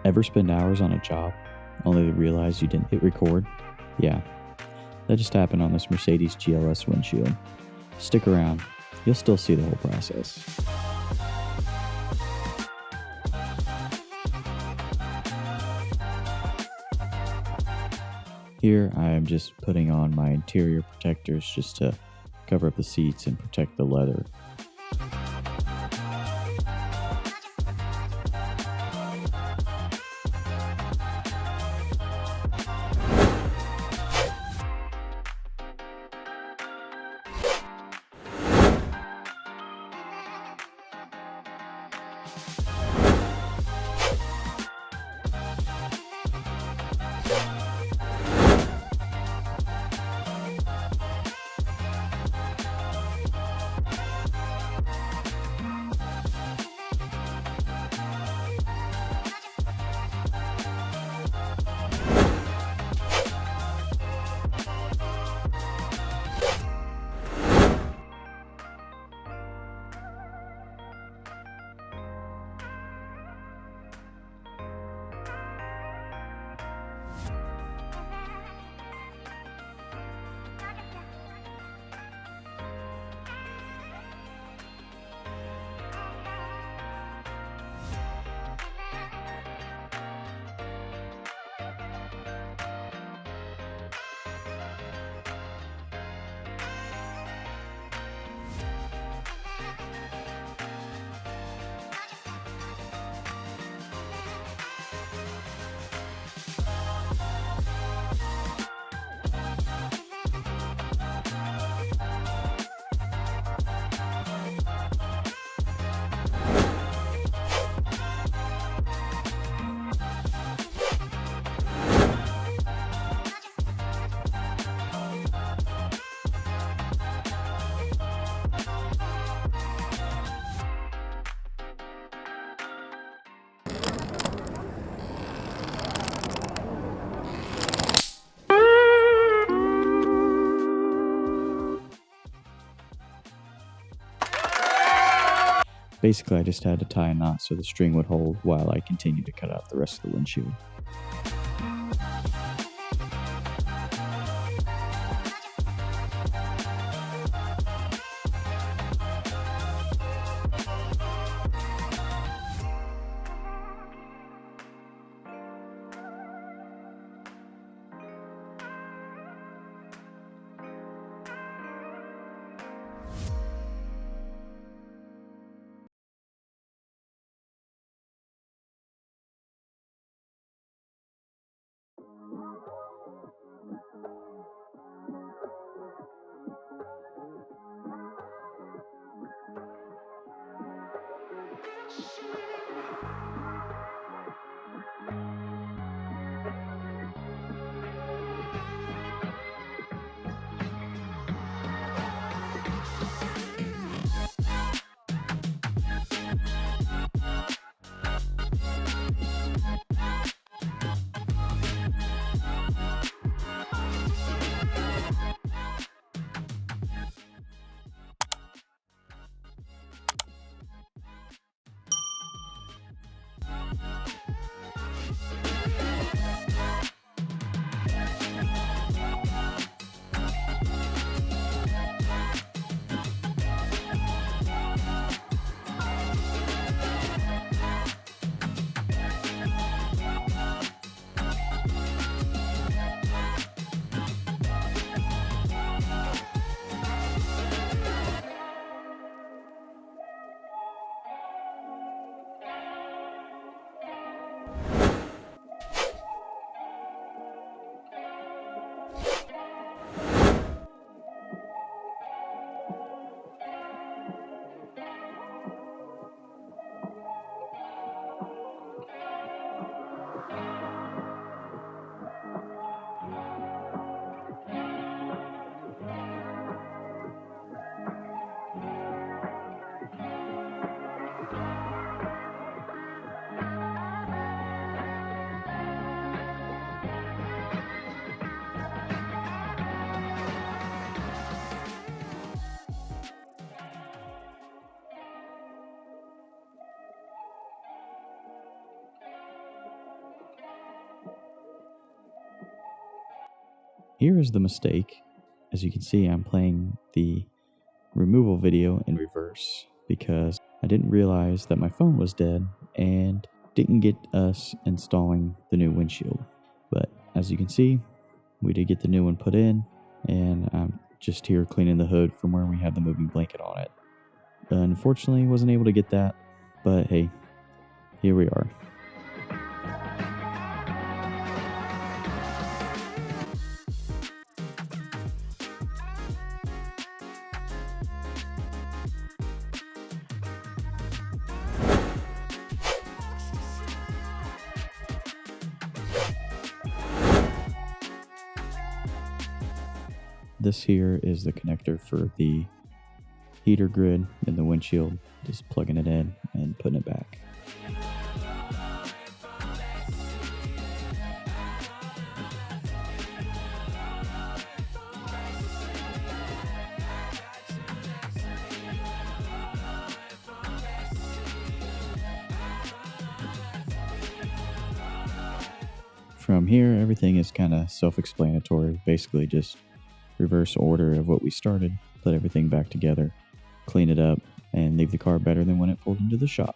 Ever spend hours on a job only to realize you didn't hit record? Yeah, that just happened on this Mercedes GLS windshield. Stick around, you'll still see the whole process. Here I am just putting on my interior protectors just to cover up the seats and protect the leather. Basically, I just had to tie a knot so the string would hold while I continued to cut out the rest of the windshield. Here is the mistake. As you can see, I'm playing the removal video in reverse because I didn't realize that my phone was dead and didn't get us installing the new windshield. But as you can see, we did get the new one put in, and I'm just here cleaning the hood from where we had the moving blanket on it. Unfortunately, wasn't able to get that, but hey, here we are. This here is the connector for the heater grid in the windshield, just plugging it in and putting it back. From here, everything is kind of self-explanatory, basically just reverse order of what we started, put everything back together, clean it up, and leave the car better than when it pulled into the shop.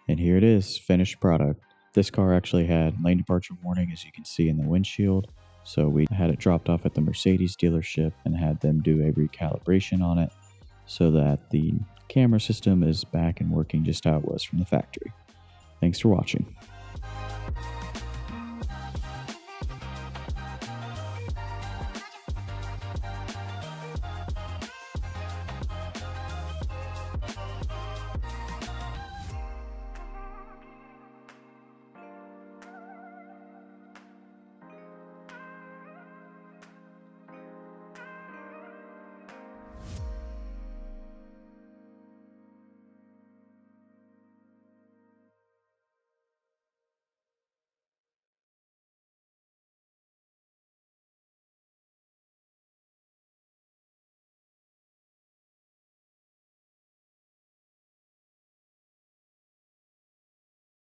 And here it is, finished product. This car actually had lane departure warning, as you can see in the windshield. So we had it dropped off at the Mercedes dealership and had them do a recalibration on it so that the camera system is back and working just how it was from the factory. Thanks for watching.